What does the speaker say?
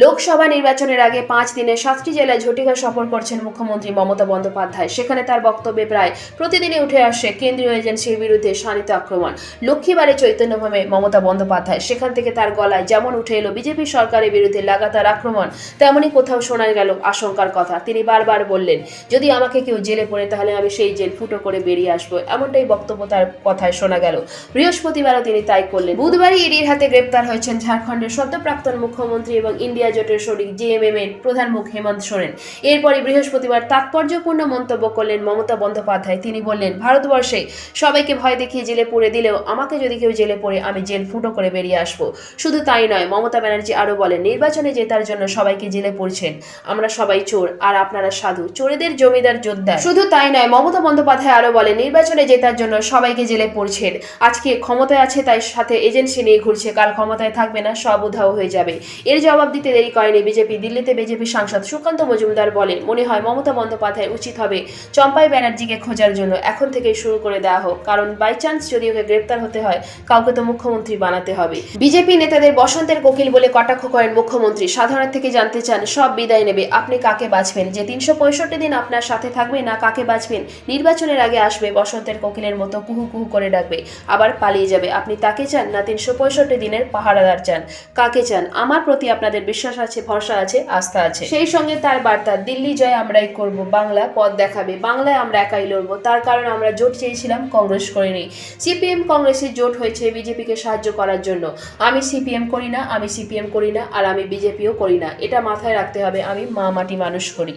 লোকসভা নির্বাচনের আগে 5 দিনে 7টি জেলায় ঝটিকা সফর করছেন মুখ্যমন্ত্রী মমতা বন্দ্যোপাধ্যায়। সেখানে তার বক্তব্যে প্রায় প্রতিদিনই উঠে আসে কেন্দ্রীয় এজেন্সির বিরুদ্ধে শাণিত আক্রমণ। লক্ষ্মীবারে চৈতন্যভূমে মমতা বন্দ্যোপাধ্যায়, সেখান থেকে তার গলায় যেমন উঠে এলো বিজেপি সরকারের বিরুদ্ধে লাগাতার আক্রমণ, তেমনি কোথাও শোনা গেল আশঙ্কার কথা। তিনি বারবার বললেন, যদি আমাকে কেউ জেলে পড়ে তাহলে আমি সেই জেল ফুটো করে বেরিয়ে আসবো, এমনটাই বক্তব্য তার কথায় শোনা গেল। বৃহস্পতিবারও তিনি তাই করলেন। বুধবারই ইডির হাতে গ্রেপ্তার হয়েছেন ঝাড়খণ্ডের সদ্য প্রাক্তন মুখ্যমন্ত্রী এবং ইন্ডিয়া জোটের শরিক জেএমএম এর প্রধান মুখ হেমন্ত সোরেন। এরপরে বৃহস্পতিবার তাৎপর্যপূর্ণ মন্তব্য করলেন মমতা বন্দ্যোপাধ্যায়। তিনি বললেন, ভারতবর্ষে সবাইকে ভয় দেখিয়ে জেলে পুরে দিলেও আমাকে যদি কেউ জেলে পড়ে আমি জেল ফুটো করে বেরিয়ে আসবো। শুধু তাই নয়, মমতা ব্যানার্জি আরো বলেন, নির্বাচনে জেতার জন্য সবাইকে জেলে পড়ছেন, আমরা সবাই চোর আর আপনারা সাধু, চোরেদের জমিদার যোদ্ধা। শুধু তাই নয়, মমতা বন্দ্যোপাধ্যায় আরো বলেন, নির্বাচনে জেতার জন্য সবাইকে জেলে পড়ছেন, আজকে ক্ষমতায় আছে তাই সাথে এজেন্সি নিয়ে ঘুরছে, কাল ক্ষমতায় থাকবে না, সব উধাও হয়ে যাবে। এর জবাব দিতে দেরি করেনি বিজেপি। দিল্লিতে বিজেপি সাংসদ সুকান্ত মজুমদার বলেন, মনে হয় মমতা বন্দ্যোপাধ্যায় উচিত হবে চম্পাই ব্যানার্জিকে খোঁজার জন্য এখন থেকেই শুরু করে দেওয়া হোক, কারণ বাই চান্স যদি ওকে গ্রেপ্তার হতে হয় কাউকে তো মুখ্যমন্ত্রী বানাতে হবে। বিজেপি নেতাদের বসন্তের কোকিল বলে কটাক্ষ করেন মুখ্যমন্ত্রী। সাধারণ থেকে জানতে চান, সব বিদায় নেবে, আপনি কাকে বাঁচবেন? যে 365 দিন আপনার সাথে থাকবে, না কাকে বাঁচবেন? নির্বাচনের আগে আসবে, বসন্তের কোকিলের মতো কুহু কুহু করে ডাকবে, আবার পালিয়ে যাবে। আপনি তাকে চান, না 365 দিনের পাহারাদার চান? কাকে চান? আমার প্রতি আপনাদের বিশ্বাস আছে, ভরসা আছে, আস্থা আছে। সেই সঙ্গে তার বার্তা, দিল্লি জয় আমরাই করব, বাংলা পথ দেখাবে, বাংলায় আমরা একাই লড়ব, তার কারণ আমরা জোট চেয়েছিলাম, কংগ্রেস করিনি। সিপিএম কংগ্রেসের জোট হয়েছে বিজেপিকে সাহায্য করার জন্য। আমি সিপিএম করি না, আর আমি বিজেপিও করি না, এটা মাথায় রাখতে হবে। আমি মা মাটি মানুষ করি।